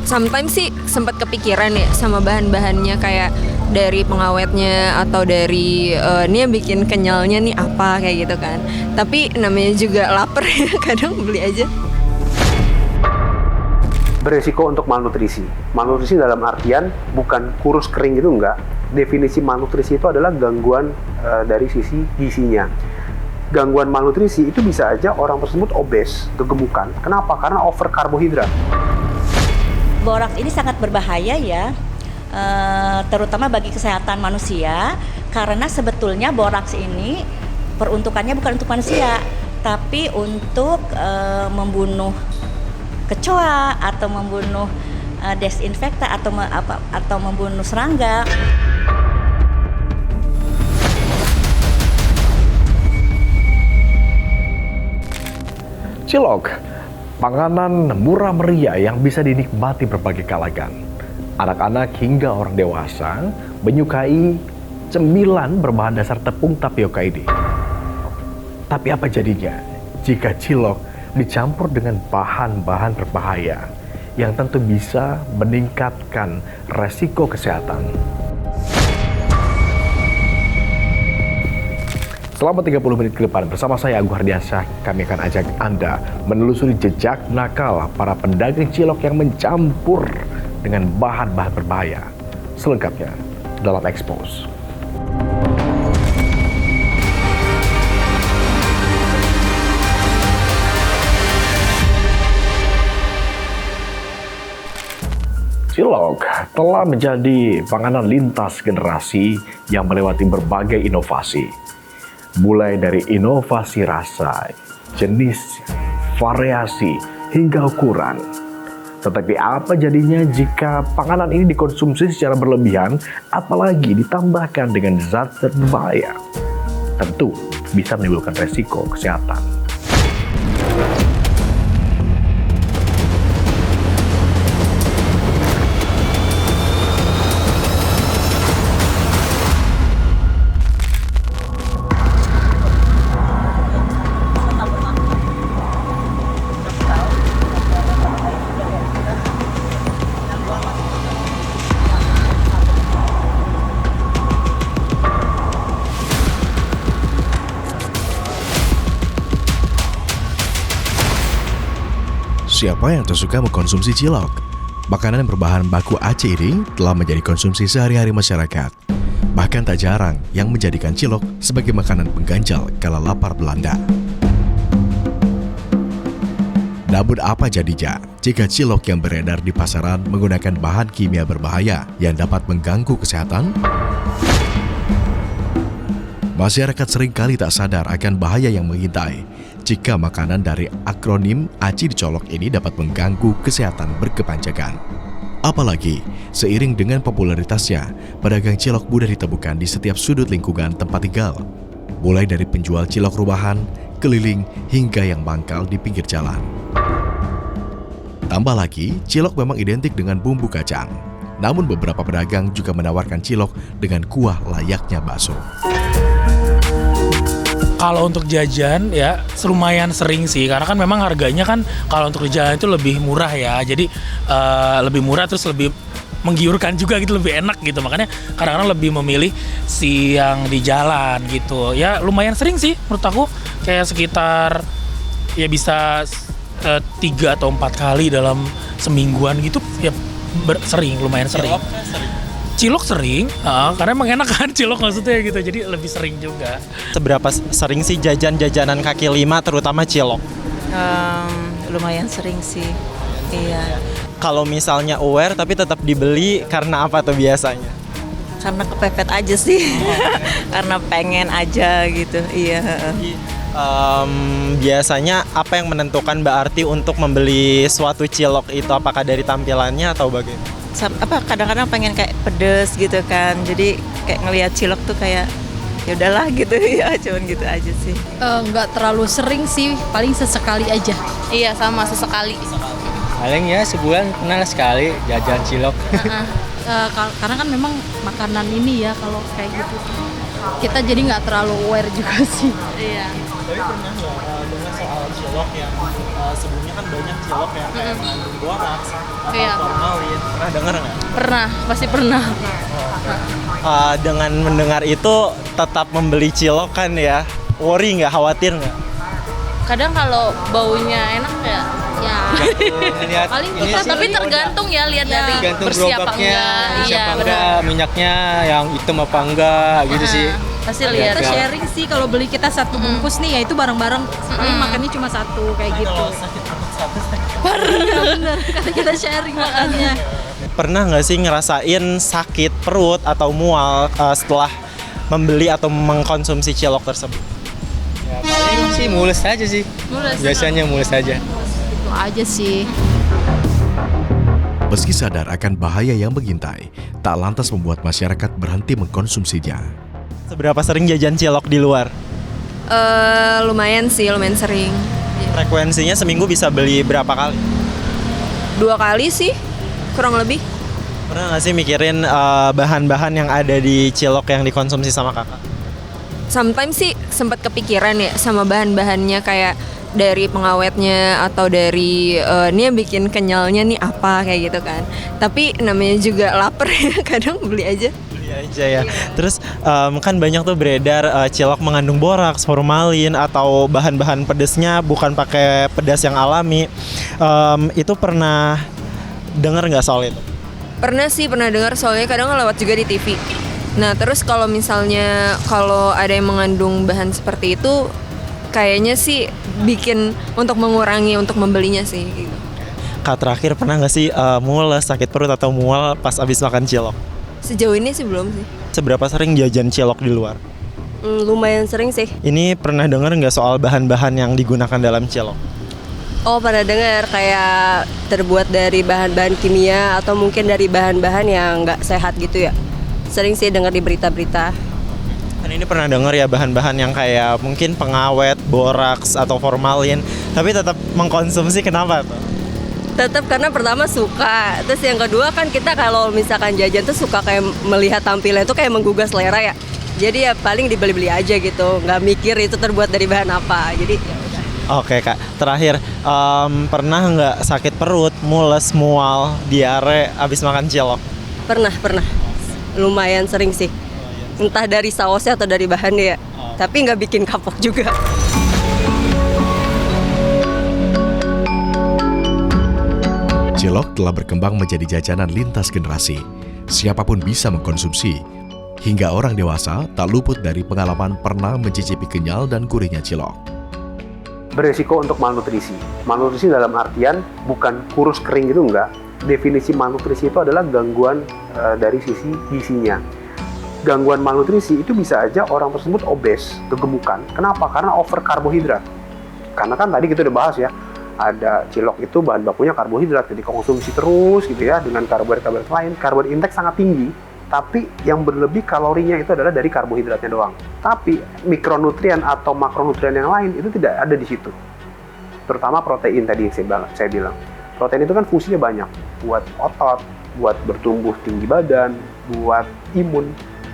Sometimes sih sempat kepikiran ya sama bahan-bahannya kayak dari pengawetnya atau dari ini yang bikin kenyalnya nih apa kayak gitu kan. Tapi namanya juga lapar ya, kadang beli aja. Beresiko untuk malnutrisi. Malnutrisi dalam artian bukan kurus kering gitu, enggak. Definisi malnutrisi itu adalah gangguan dari sisi gizinya. Gangguan malnutrisi itu bisa aja orang tersebut obes, kegemukan. Kenapa? Karena over karbohidrat. Boraks ini sangat berbahaya ya, terutama bagi kesehatan manusia, karena sebetulnya boraks ini peruntukannya bukan untuk manusia, tapi untuk membunuh kecoa atau membunuh desinfektan atau membunuh serangga. Cilok, panganan murah meriah yang bisa dinikmati berbagai kalangan. Anak-anak hingga orang dewasa menyukai cemilan berbahan dasar tepung tapioka ini. Tapi apa jadinya jika cilok dicampur dengan bahan-bahan berbahaya yang tentu bisa meningkatkan resiko kesehatan? Selama 30 menit ke depan bersama saya Agung Hardiansyah, kami akan ajak Anda menelusuri jejak nakal para pedagang cilok yang mencampur dengan bahan-bahan berbahaya. Selengkapnya dalam Expose. Cilok telah menjadi panganan lintas generasi yang melewati berbagai inovasi. Mulai dari inovasi rasa, jenis, variasi, hingga ukuran. Tetapi apa jadinya jika panganan ini dikonsumsi secara berlebihan, apalagi ditambahkan dengan zat berbahaya? Tentu bisa menimbulkan resiko kesehatan. Siapa yang tak suka mengkonsumsi cilok? Makanan berbahan baku Aceh ini telah menjadi konsumsi sehari-hari masyarakat. Bahkan tak jarang yang menjadikan cilok sebagai makanan pengganjal kala lapar Belanda. Namun apa jadinya jika cilok yang beredar di pasaran menggunakan bahan kimia berbahaya yang dapat mengganggu kesehatan? Masyarakat seringkali tak sadar akan bahaya yang mengintai jika makanan dari akronim aci dicolok ini dapat mengganggu kesehatan berkepanjangan. Apalagi, seiring dengan popularitasnya, pedagang cilok mudah ditemukan di setiap sudut lingkungan tempat tinggal. Mulai dari penjual cilok rumahan, keliling, hingga yang mangkal di pinggir jalan. Tambah lagi, cilok memang identik dengan bumbu kacang. Namun beberapa pedagang juga menawarkan cilok dengan kuah layaknya bakso. Kalau untuk jajan ya lumayan sering sih, karena kan memang harganya kan kalau untuk di jalan itu lebih murah ya, jadi lebih murah terus lebih menggiurkan juga gitu, lebih enak gitu, makanya kadang-kadang lebih memilih si yang di jalan gitu. Ya lumayan sering sih menurut aku, kayak sekitar ya bisa 3 atau 4 kali dalam semingguan gitu ya, sering, lumayan sering. Cilok sering, karena emang enak kan cilok maksudnya gitu, jadi lebih sering juga. Seberapa sering sih jajan-jajanan kaki lima terutama cilok? Lumayan sering sih, iya. Kalau misalnya aware tapi tetap dibeli karena apa tuh biasanya? Karena kepepet aja sih, karena pengen aja gitu, iya. Biasanya apa yang menentukan Mbak Arti untuk membeli suatu cilok itu? Apakah dari tampilannya atau bagaimana? Kadang-kadang pengen kayak pedes gitu kan, jadi kayak ngelihat cilok tuh kayak ya udahlah gitu ya, cuman gitu aja sih. Nggak terlalu sering sih, paling sesekali aja. Iya sama, sesekali. Paling ya sebulan pernah sekali jajan cilok. Karena kan memang makanan ini ya kalau kayak gitu. kita jadi nggak terlalu aware juga sih. Iya. Tapi pernah nggak dengar soal cilok yang sebelumnya kan banyak cilok yang kayak mengandung boraks atau Iya. formalin. Pernah dengar nggak? Pernah, pasti pernah. Dengan mendengar itu tetap membeli cilok kan ya? Worry nggak? Khawatir nggak? Kadang kalau baunya enak ya Lihat paling ini kita sih tapi tergantung ya lihat dari tergantung bersih apa gerobaknya, enggak. bersih Iya, apa benar. enggak, minyaknya yang hitam apa enggak gitu sih. Pasti lihat. Kita sharing sih kalau beli kita satu bungkus nih ya itu bareng-bareng. Paling makannya cuma satu kayak gitu. Kalau sakit perut satu Bener, kata kita sharing makannya. Pernah nggak sih ngerasain sakit perut atau mual setelah membeli atau mengkonsumsi cilok tersebut? Ya, paling sih mules aja sih. Mules. Biasanya mules aja. Itu aja sih. Meski sadar akan bahaya yang mengintai, tak lantas membuat masyarakat berhenti mengkonsumsinya. Seberapa sering jajan cilok di luar? Lumayan sih, lumayan sering. Frekuensinya seminggu bisa beli berapa kali? 2 kali sih, kurang lebih. Pernah nggak sih mikirin bahan-bahan yang ada di cilok yang dikonsumsi sama kakak? Sometimes sih sempat kepikiran ya sama bahan-bahannya kayak dari pengawetnya atau dari ini yang bikin kenyalnya nih apa kayak gitu kan. Tapi namanya juga lapar ya, kadang beli aja. Beli aja ya. Terus kan banyak tuh beredar cilok mengandung boraks, formalin atau bahan-bahan pedesnya bukan pakai pedas yang alami. Itu pernah dengar nggak soal itu? Pernah sih, pernah dengar soalnya kadang lewat juga di TV. Nah terus kalau misalnya kalau ada yang mengandung bahan seperti itu, kayaknya sih bikin untuk mengurangi untuk membelinya sih gitu. Kak, terakhir pernah nggak sih mules, sakit perut atau mual pas abis makan cilok? Sejauh ini sih belum sih. Seberapa sering jajan cilok di luar? Lumayan sering sih. Ini pernah dengar nggak soal bahan-bahan yang digunakan dalam cilok? Oh, pernah dengar kayak terbuat dari bahan-bahan kimia atau mungkin dari bahan-bahan yang nggak sehat gitu ya. Sering sih dengar di berita-berita. Kan ini pernah dengar ya bahan-bahan yang kayak mungkin pengawet, boraks atau formalin, tapi tetap mengkonsumsi, kenapa tuh? Tetap karena pertama suka, terus yang kedua kan kita kalau misalkan jajan tuh suka kayak melihat tampilan itu kayak menggugah selera ya. Jadi ya paling dibeli-beli aja gitu, nggak mikir itu terbuat dari bahan apa. Jadi ya udah. Oke Kak, terakhir pernah nggak sakit perut, mules, mual, diare abis makan cilok? Pernah. Lumayan sering sih. Entah dari sausnya atau dari bahannya ya. Tapi nggak bikin kapok juga. Cilok telah berkembang menjadi jajanan lintas generasi. Siapapun bisa mengkonsumsi. Hingga orang dewasa tak luput dari pengalaman pernah mencicipi kenyal dan gurihnya cilok. Beresiko untuk malnutrisi. Malnutrisi dalam artian bukan kurus kering gitu enggak. Definisi malnutrisi itu adalah gangguan dari sisi gizinya. Gangguan malnutrisi itu bisa aja orang tersebut obes, kegemukan. Kenapa? Karena over karbohidrat. Karena kan tadi kita udah bahas ya, ada cilok itu bahan bakunya karbohidrat, jadi konsumsi terus gitu ya dengan karbohidrat lain. Karbohidrat intake sangat tinggi, tapi yang berlebih kalorinya itu adalah dari karbohidratnya doang. Tapi mikronutrien atau makronutrien yang lain itu tidak ada di situ. Terutama protein tadi yang saya bilang. Protein itu kan fungsinya banyak, buat otot, buat bertumbuh tinggi badan, buat imun.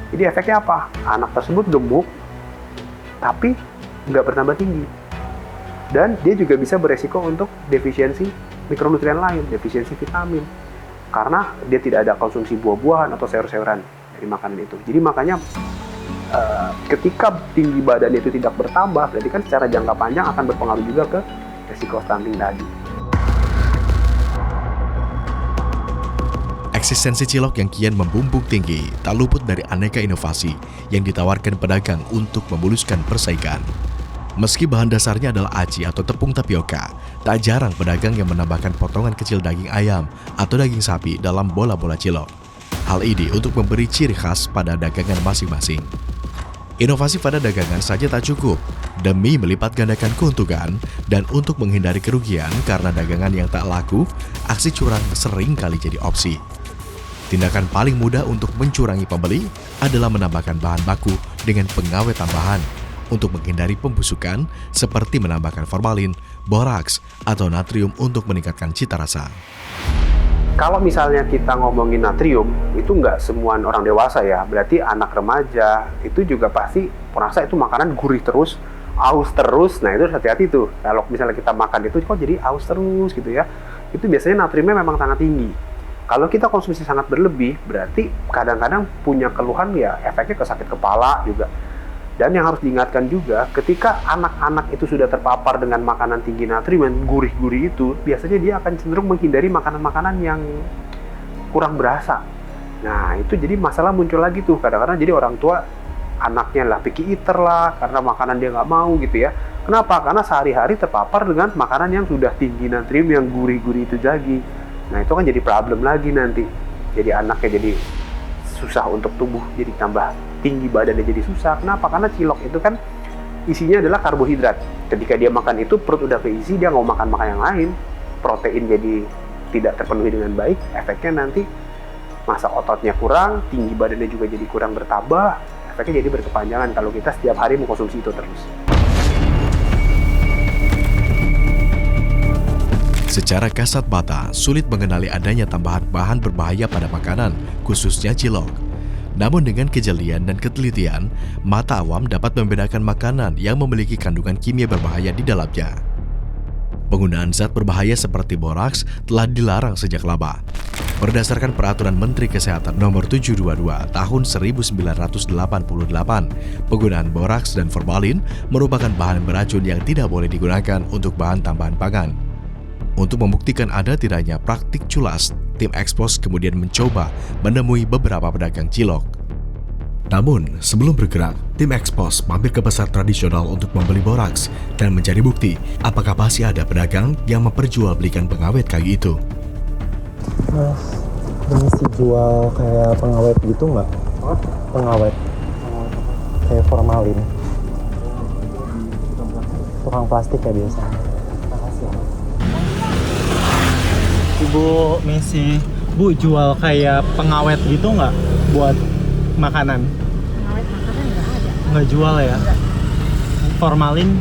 Jadi efeknya apa? Anak tersebut gemuk, tapi nggak bertambah tinggi. Dan dia juga bisa beresiko untuk defisiensi mikronutrien lain, defisiensi vitamin. Karena dia tidak ada konsumsi buah-buahan atau sayur-sayuran dari makanan itu. Jadi makanya ketika tinggi badan itu tidak bertambah, berarti kan secara jangka panjang akan berpengaruh juga ke resiko stunting tadi. Eksistensi cilok yang kian membumbung tinggi tak luput dari aneka inovasi yang ditawarkan pedagang untuk memuluskan persaingan. Meski bahan dasarnya adalah aci atau tepung tapioka, tak jarang pedagang yang menambahkan potongan kecil daging ayam atau daging sapi dalam bola-bola cilok. Hal ini untuk memberi ciri khas pada dagangan masing-masing. Inovasi pada dagangan saja tak cukup. Demi melipat gandakan keuntungan dan untuk menghindari kerugian karena dagangan yang tak laku, aksi curang sering kali jadi opsi. Tindakan paling mudah untuk mencurangi pembeli adalah menambahkan bahan baku dengan pengawet tambahan untuk menghindari pembusukan seperti menambahkan formalin, boraks, atau natrium untuk meningkatkan cita rasa. Kalau misalnya kita ngomongin natrium, itu nggak semua orang dewasa ya, berarti anak remaja itu juga pasti merasa itu makanan gurih terus, aus terus. Nah itu hati-hati tuh, kalau misalnya kita makan itu kok jadi aus terus gitu ya, itu biasanya natriumnya memang sangat tinggi. Kalau kita konsumsi sangat berlebih, berarti kadang-kadang punya keluhan ya, efeknya ke sakit kepala juga. Dan yang harus diingatkan juga, ketika anak-anak itu sudah terpapar dengan makanan tinggi natrium yang gurih-gurih itu, biasanya dia akan cenderung menghindari makanan-makanan yang kurang berasa. Nah, itu jadi masalah muncul lagi tuh. Kadang-kadang jadi orang tua, anaknya lah picky eater lah, karena makanan dia nggak mau gitu ya. Kenapa? Karena sehari-hari terpapar dengan makanan yang sudah tinggi natrium yang gurih-gurih itu lagi. Nah, itu kan jadi problem lagi nanti. Jadi anaknya jadi susah untuk tumbuh, jadi tambah tinggi badannya jadi susah. Kenapa? Karena cilok itu kan isinya adalah karbohidrat. Ketika dia makan itu perut udah keisi, dia nggak mau makan yang lain, protein jadi tidak terpenuhi dengan baik. Efeknya nanti masa ototnya kurang, tinggi badannya juga jadi kurang bertambah. Efeknya jadi berkepanjangan kalau kita setiap hari mengkonsumsi itu terus. Secara kasat mata, sulit mengenali adanya tambahan bahan berbahaya pada makanan, khususnya cilok. Namun dengan kejelian dan ketelitian, mata awam dapat membedakan makanan yang memiliki kandungan kimia berbahaya di dalamnya. Penggunaan zat berbahaya seperti boraks telah dilarang sejak lama. Berdasarkan Peraturan Menteri Kesehatan Nomor 722 Tahun 1988, penggunaan boraks dan formalin merupakan bahan beracun yang tidak boleh digunakan untuk bahan tambahan pangan. Untuk membuktikan ada tidaknya praktik culas, tim Expos kemudian mencoba menemui beberapa pedagang cilok. Namun, sebelum bergerak, tim Expos mampir ke pasar tradisional untuk membeli boraks dan mencari bukti apakah masih ada pedagang yang memperjualbelikan pengawet kayu itu. Mas, permisi jual kayak pengawet gitu nggak? Pengawet. Kayak formalin. Tukang plastik ya biasanya. Makasih. Ibu Messi, Bu jual kayak pengawet gitu nggak buat makanan? Pengawet makanan nggak ada. Nggak jual ya? Formalin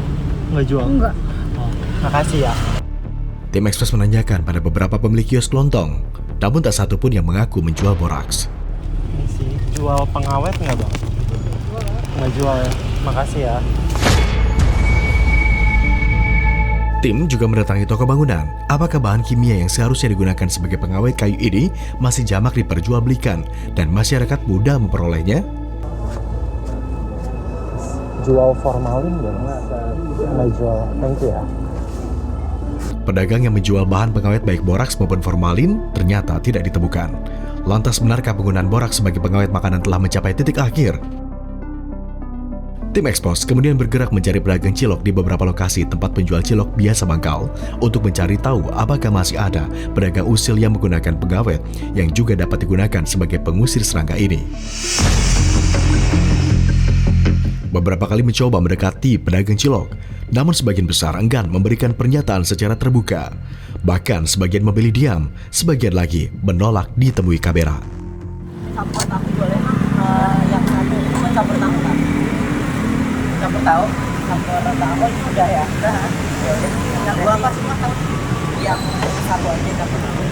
nggak jual? Enggak. Oh, makasih ya. Tim Expos menanyakan pada beberapa pemilik kios kelontong, namun tak satu pun yang mengaku menjual boraks. Messi, jual pengawet nggak bang? Nggak jual ya? Makasih ya. Tim juga mendatangi toko bangunan. Apakah bahan kimia yang seharusnya digunakan sebagai pengawet kayu ini masih jamak diperjualbelikan dan masyarakat mudah memperolehnya? Jual formalin nggak? Nggak jual, thank you ya. Pedagang yang menjual bahan pengawet baik boraks maupun formalin ternyata tidak ditemukan. Lantas benarkah penggunaan boraks sebagai pengawet makanan telah mencapai titik akhir? Tim Expos kemudian bergerak mencari pedagang cilok di beberapa lokasi tempat penjual cilok biasa mangkal untuk mencari tahu apakah masih ada pedagang usil yang menggunakan pengawet yang juga dapat digunakan sebagai pengusir serangga ini. Beberapa kali mencoba mendekati pedagang cilok, namun sebagian besar enggan memberikan pernyataan secara terbuka. Bahkan sebagian memilih diam, sebagian lagi menolak ditemui kamera. Campur tahu boleh? Yang satu cuma campur tahu kan? Campur tahu? Campur tahu sudah ya? Sudah. Yang dua apa semua tahu? Yang satu aja campur tahu.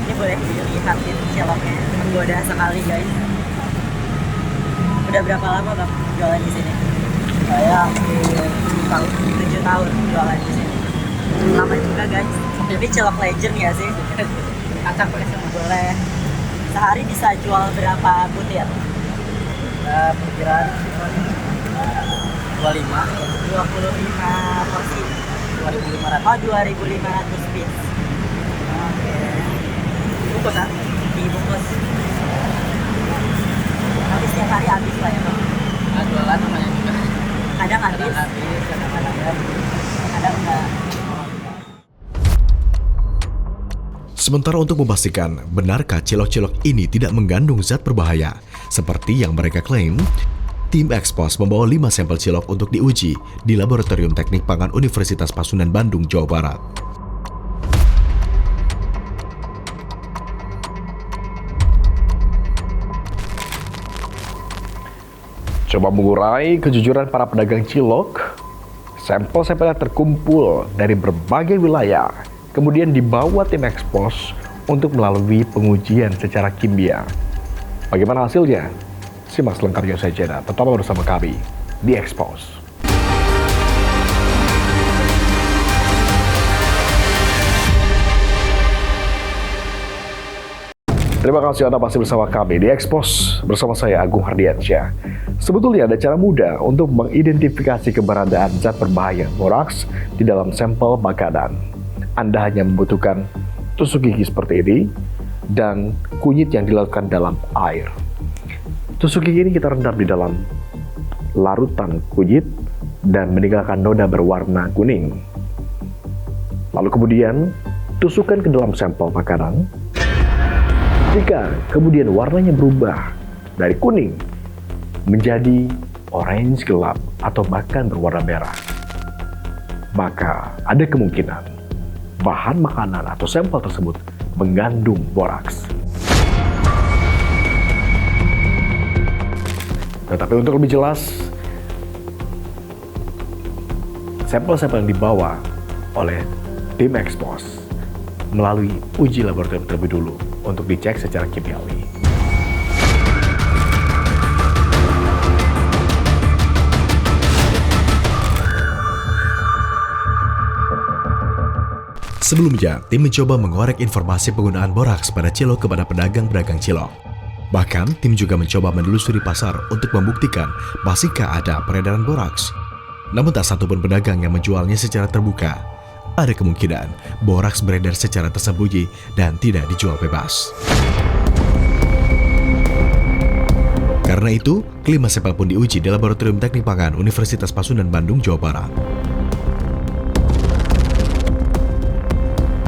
Ini boleh dilihat ciloknya, menggoda sekali guys. Udah berapa lama bang jualan di sini? Saya 7 tahun jualan di sini. Lama juga guys. Jadi cilok legend ya sih. Kacang boleh semua boleh. Sehari bisa jual berapa butir? Perkiraan 25 porsi. 2.500. Oh 2.500 piece. Oke. Bungkus kan? Dibungkus. Tapi setiap hari habis lah ya bang. Jualan namanya juga. Kadang habis. Kadang enggak. Sementara untuk memastikan benarkah cilok-cilok ini tidak mengandung zat berbahaya, seperti yang mereka klaim, tim Expos membawa 5 sampel cilok untuk diuji di Laboratorium Teknik Pangan Universitas Pasundan Bandung, Jawa Barat. Coba mengurai kejujuran para pedagang cilok, Sampel-sampel yang terkumpul dari berbagai wilayah kemudian dibawa tim Expose untuk melalui pengujian secara kimia. Bagaimana hasilnya? Simak selengkapnya usai jeda. Tetap bersama kami di Expose. Terima kasih Anda masih bersama kami di Expose bersama saya Agung Hardiansyah. Sebetulnya ada cara mudah untuk mengidentifikasi keberadaan zat berbahaya boraks di dalam sampel makanan. Anda hanya membutuhkan tusuk gigi seperti ini dan kunyit yang dilarutkan dalam air. Tusuk gigi ini kita rendam di dalam larutan kunyit dan meninggalkan noda berwarna kuning. Lalu kemudian tusukkan ke dalam sampel makanan. Jika kemudian warnanya berubah dari kuning menjadi orange gelap atau bahkan berwarna merah, maka ada kemungkinan bahan makanan atau sampel tersebut mengandung boraks. Tetapi untuk lebih jelas, sampel-sampel yang dibawa oleh tim Expose melalui uji laboratorium terlebih dulu untuk dicek secara kimiawi. Sebelumnya, tim mencoba mengorek informasi penggunaan boraks pada cilok kepada pedagang-pedagang cilok. Bahkan, tim juga mencoba menelusuri pasar untuk membuktikan masihkah ada peredaran boraks. Namun tak satupun pedagang yang menjualnya secara terbuka. Ada kemungkinan boraks beredar secara tersembunyi dan tidak dijual bebas. Karena itu, kelima sampel pun diuji di Laboratorium Teknik Pangan Universitas Pasundan Bandung, Jawa Barat.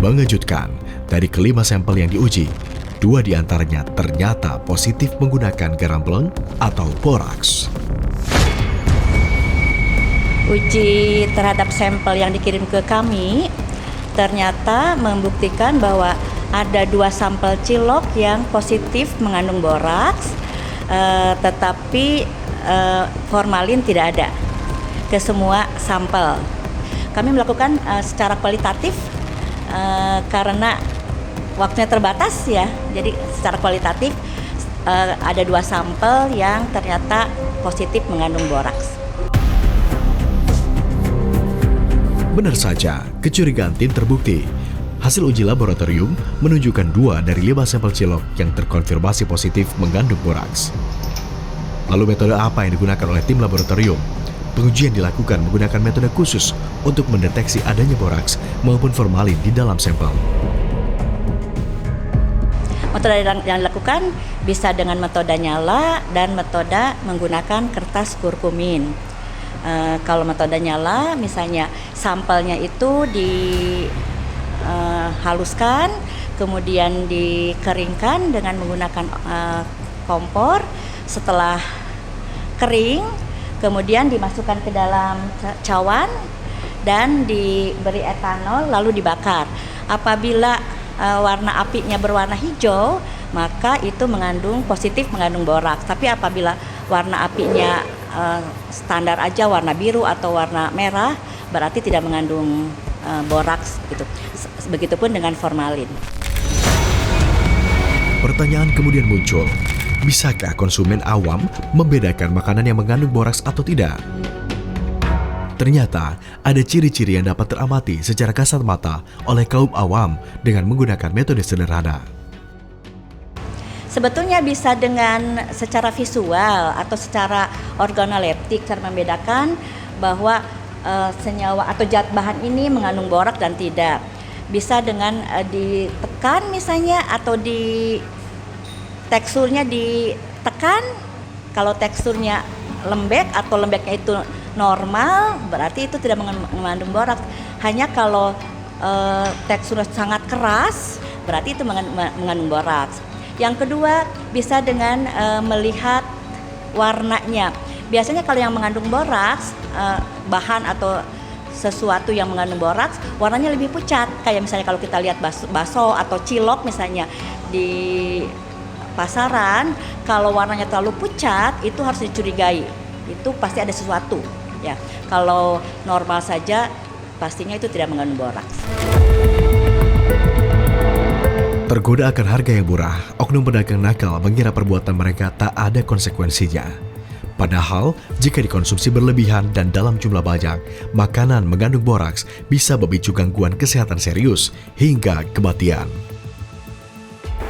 Mengejutkan, dari kelima sampel yang diuji, 2 diantaranya ternyata positif menggunakan garam bleng atau boraks. Uji terhadap sampel yang dikirim ke kami ternyata membuktikan bahwa ada 2 sampel cilok yang positif mengandung boraks, tetapi formalin tidak ada ke semua sampel. Kami melakukan secara kualitatif karena waktunya terbatas ya, jadi secara kualitatif ada 2 sampel yang ternyata positif mengandung boraks. Benar saja, kecurigaan tim terbukti. Hasil uji laboratorium menunjukkan 2 dari 5 sampel cilok yang terkonfirmasi positif mengandung boraks. Lalu metode apa yang digunakan oleh tim laboratorium? Pengujian dilakukan menggunakan metode khusus untuk mendeteksi adanya boraks maupun formalin di dalam sampel. Metode yang dilakukan bisa dengan metode nyala dan metode menggunakan kertas kurkumin. Kalau metode nyala, misalnya sampelnya itu dihaluskan, kemudian dikeringkan dengan menggunakan kompor. Setelah kering, kemudian dimasukkan ke dalam cawan dan diberi etanol lalu dibakar. Apabila warna apinya berwarna hijau, maka itu positif mengandung boraks. Tapi apabila warna apinya standar aja, warna biru atau warna merah, berarti tidak mengandung boraks gitu. Begitupun dengan formalin. Pertanyaan kemudian muncul, bisakah konsumen awam membedakan makanan yang mengandung boraks atau tidak? Ternyata ada ciri-ciri yang dapat teramati secara kasat mata oleh kaum awam dengan menggunakan metode sederhana. Sebetulnya bisa dengan secara visual atau secara organoleptik, cara membedakan bahwa senyawa atau zat bahan ini mengandung boraks dan tidak. Bisa dengan ditekan misalnya atau teksturnya ditekan. Kalau teksturnya lembek atau lembeknya itu normal, berarti itu tidak mengandung boraks. Hanya kalau teksturnya sangat keras, berarti itu mengandung boraks. Yang kedua, bisa dengan melihat warnanya. Biasanya kalau yang mengandung boraks, bahan atau sesuatu yang mengandung boraks, warnanya lebih pucat. Kayak misalnya kalau kita lihat bakso atau cilok misalnya di pasaran, kalau warnanya terlalu pucat, itu harus dicurigai. Itu pasti ada sesuatu ya. Kalau normal saja pastinya itu tidak mengandung boraks. Tergoda akan harga yang murah, oknum pedagang nakal mengira perbuatan mereka tak ada konsekuensinya. Padahal, jika dikonsumsi berlebihan dan dalam jumlah banyak, makanan mengandung boraks bisa memicu gangguan kesehatan serius hingga kematian.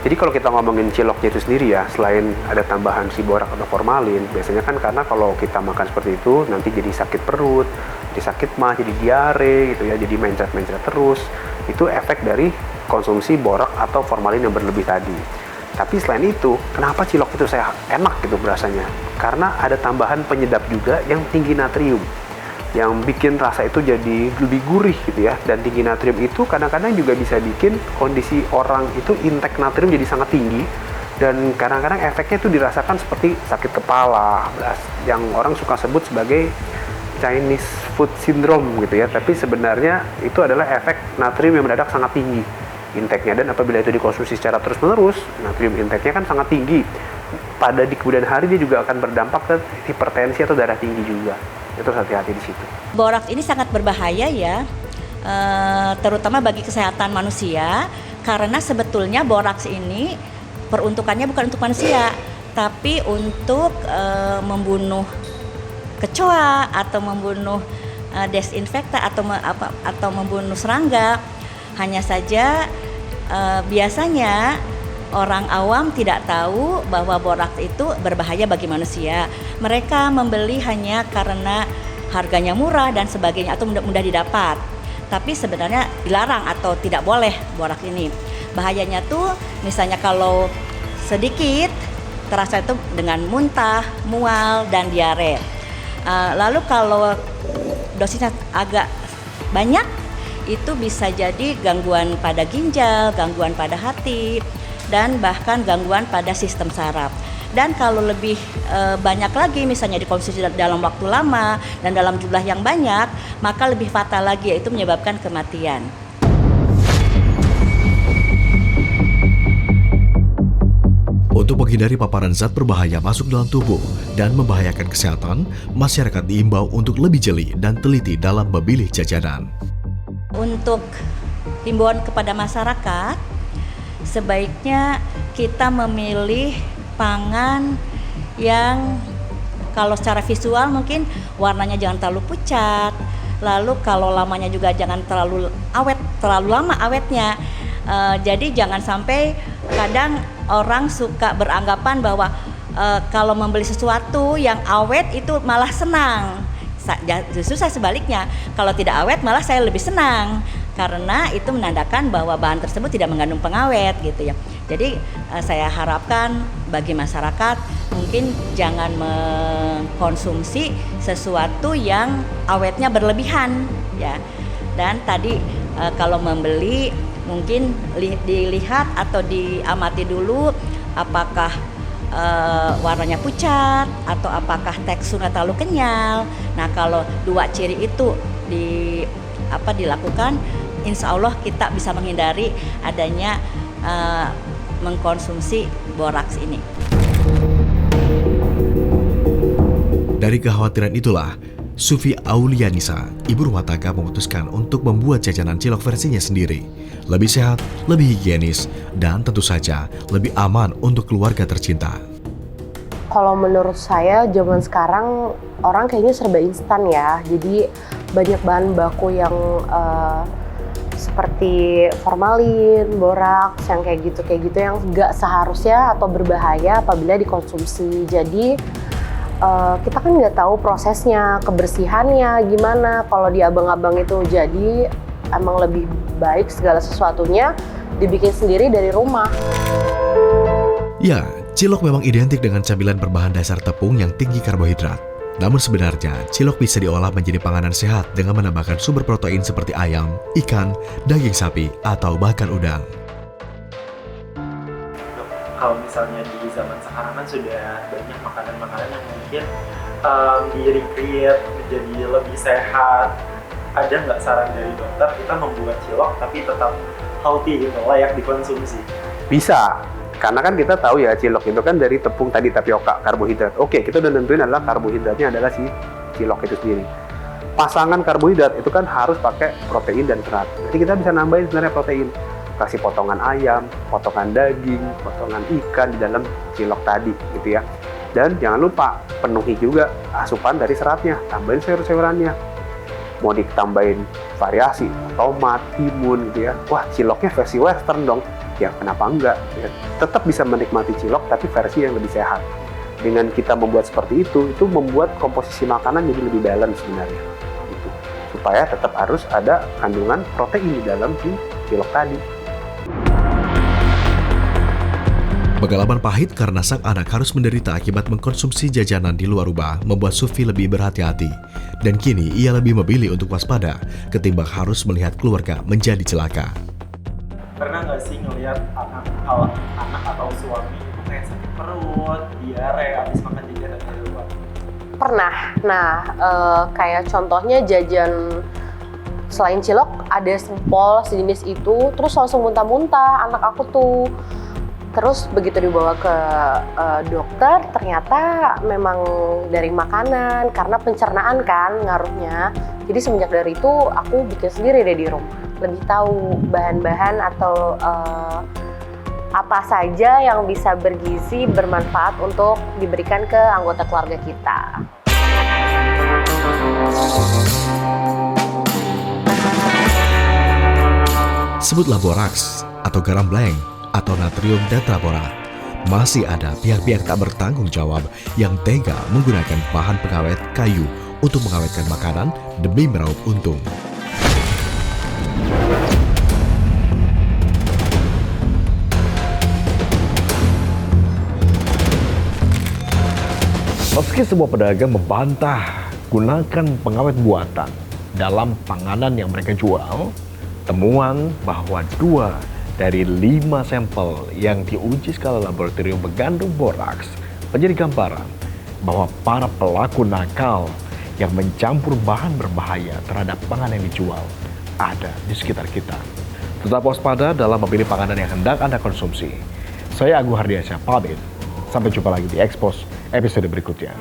Jadi kalau kita ngomongin ciloknya itu sendiri ya, selain ada tambahan si borak atau formalin, biasanya kan karena kalau kita makan seperti itu, nanti jadi sakit perut, jadi sakit mah, jadi diare gitu ya, jadi mencret-mencret terus. Itu efek dari konsumsi borak atau formalin yang berlebih tadi. Tapi selain itu, kenapa cilok itu saya enak gitu berasanya? Karena ada tambahan penyedap juga yang tinggi natrium, yang bikin rasa itu jadi lebih gurih gitu ya. Dan tinggi natrium itu kadang-kadang juga bisa bikin kondisi orang itu intake natrium jadi sangat tinggi, dan kadang-kadang efeknya itu dirasakan seperti sakit kepala, yang orang suka sebut sebagai Chinese food syndrome gitu ya. Tapi sebenarnya itu adalah efek natrium yang mendadak sangat tinggi intake-nya, dan apabila itu dikonsumsi secara terus-menerus, natrium intake-nya kan sangat tinggi. Pada di kemudian hari dia juga akan berdampak ke hipertensi atau darah tinggi juga. Itu hati-hati di situ. Boraks ini sangat berbahaya ya, terutama bagi kesehatan manusia, karena sebetulnya boraks ini peruntukannya bukan untuk manusia, tapi untuk membunuh kecoa atau membunuh desinfektan atau membunuh serangga. Hanya saja biasanya orang awam tidak tahu bahwa boraks itu berbahaya bagi manusia. Mereka membeli hanya karena harganya murah dan sebagainya atau mudah didapat. Tapi sebenarnya dilarang atau tidak boleh boraks ini. Bahayanya tuh misalnya kalau sedikit terasa itu dengan muntah, mual, dan diare. Lalu kalau dosisnya agak banyak, itu bisa jadi gangguan pada ginjal, gangguan pada hati, dan bahkan gangguan pada sistem saraf. Dan kalau lebih banyak lagi, misalnya dikonsumsi dalam waktu lama dan dalam jumlah yang banyak, maka lebih fatal lagi, yaitu menyebabkan kematian. Untuk menghindari paparan zat berbahaya masuk dalam tubuh dan membahayakan kesehatan, masyarakat diimbau untuk lebih jeli dan teliti dalam memilih jajanan. Untuk himbauan kepada masyarakat, sebaiknya kita memilih pangan yang kalau secara visual mungkin warnanya jangan terlalu pucat, lalu kalau lamanya juga jangan terlalu awet, terlalu lama awetnya. Jadi jangan sampai kadang orang suka beranggapan bahwa kalau membeli sesuatu yang awet itu malah senang. Justru saya sebaliknya, kalau tidak awet malah saya lebih senang, karena itu menandakan bahwa bahan tersebut tidak mengandung pengawet gitu ya. Jadi saya harapkan bagi masyarakat mungkin jangan mengkonsumsi sesuatu yang awetnya berlebihan ya. Dan tadi kalau membeli mungkin dilihat atau diamati dulu apakah warnanya pucat atau apakah teksturnya terlalu kenyal. Nah, kalau dua ciri itu dilakukan, insya Allah kita bisa menghindari adanya mengkonsumsi boraks ini. Dari kekhawatiran itulah, Sufi Aulianisa, ibu rumah tangga, memutuskan untuk membuat jajanan cilok versinya sendiri. Lebih sehat, lebih higienis, dan tentu saja lebih aman untuk keluarga tercinta. Kalau menurut saya, zaman sekarang orang kayaknya serba instan ya. Jadi banyak bahan baku yang seperti formalin, boraks, yang kayak gitu yang nggak seharusnya atau berbahaya apabila dikonsumsi. Jadi kita kan nggak tahu prosesnya, kebersihannya gimana. Kalau di abang-abang itu jadi emang lebih baik segala sesuatunya dibikin sendiri dari rumah. Ya, cilok memang identik dengan camilan berbahan dasar tepung yang tinggi karbohidrat. Namun sebenarnya, cilok bisa diolah menjadi panganan sehat dengan menambahkan sumber protein seperti ayam, ikan, daging sapi, atau bahkan udang. Kalau misalnya di zaman sekarang kan sudah banyak makanan-makanan yang mungkin di-recreate menjadi lebih sehat. Ada nggak saran dari dokter kita membuat cilok tapi tetap healthy gitu, layak dikonsumsi? Bisa, karena kan kita tahu ya cilok itu kan dari tepung tadi, tapioka, karbohidrat. Oke, kita udah nentuin adalah karbohidratnya adalah si cilok itu sendiri. pasangan karbohidrat itu kan harus pakai protein dan serat. Jadi kita bisa nambahin sebenarnya protein. Kasih potongan ayam, potongan daging, potongan ikan di dalam cilok tadi gitu ya. Dan jangan lupa penuhi juga asupan dari seratnya, tambahin sayur-sayurannya. Mau ditambahin variasi, tomat, timun gitu ya. Wah, ciloknya versi western dong. Ya kenapa enggak? Ya, tetap bisa menikmati cilok tapi versi yang lebih sehat. Dengan kita membuat seperti itu membuat komposisi makanan jadi lebih balance sebenarnya. Gitu. Supaya tetap harus ada kandungan protein di dalam si cilok tadi. Pengalaman pahit karena sang anak harus menderita akibat mengkonsumsi jajanan di luar rumah membuat Sufi lebih berhati-hati. Dan kini ia lebih memilih untuk waspada ketimbang harus melihat keluarga menjadi celaka. Pernah nggak sih ngelihat anak atau suami itu kayak sakit perut, diare habis makan jajanan dari luar? Pernah. Nah, kayak contohnya jajan selain cilok ada sempol sejenis itu, terus langsung muntah-muntah anak aku tuh. Terus begitu dibawa ke dokter, ternyata memang dari makanan, karena pencernaan kan ngaruhnya. Jadi semenjak dari itu aku bikin sendiri deh di rumah. Lebih tahu bahan-bahan atau apa saja yang bisa bergizi, bermanfaat untuk diberikan ke anggota keluarga kita. Sebutlah boraks atau garam blank atau natrium tetraborat. Masih ada pihak-pihak tak bertanggung jawab yang tega menggunakan bahan pengawet kayu untuk mengawetkan makanan demi meraup untung. Meski sebuah pedagang membantah gunakan pengawet buatan dalam panganan yang mereka jual, temuan bahwa 2 dari 5 sampel yang diuji skala laboratorium mengandung boraks menjadi gambaran bahwa para pelaku nakal yang mencampur bahan berbahaya terhadap panganan yang dijual ada di sekitar kita. Tetap waspada dalam memilih panganan yang hendak Anda konsumsi. Saya Agung Hardiansyah pamit. Sampai jumpa lagi di Expos episode berikutnya.